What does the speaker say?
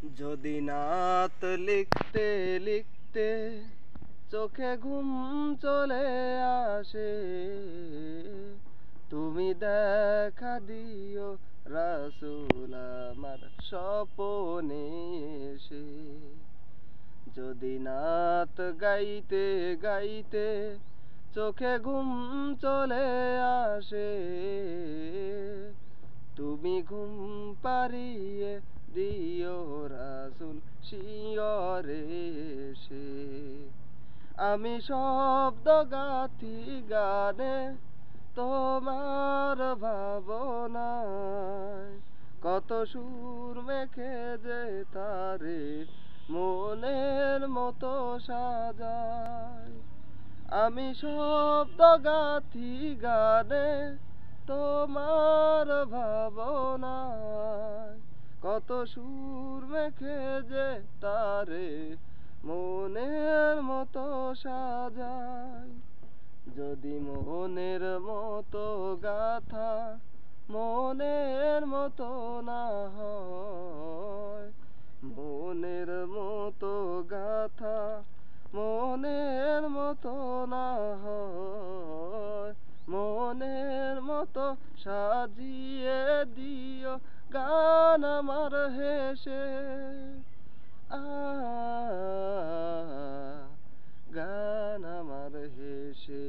যদি নাত লিখতে লিখতে চোখে ঘুম চলে আসে, তুমি দেখা দিও রাসূল আমার স্বপনে এসে। যদি নাত গাইতে গাইতে চোখে ঘুম চলে আসে, তুমি ঘুম পাড়িয়ে দিও রাসূল শিয়রে এসে। আমি শব্দ গাথি গানে তোমার ভাবনায়, কত সুর মেখে যে তারে মনের মতো সাজায়। আমি শব্দ গাথি গানে তোমার ভাবনায়, কত সুর মেখে যে তারে মনের মতো সাজায়। যদি মনের মতো গাথা মনের মতো না হয়, মনের মতো গাথা মনের মতো না হয়, মনের মতো সাজিয়ে দিও গান আমার হেসে। গান আমার হেসে।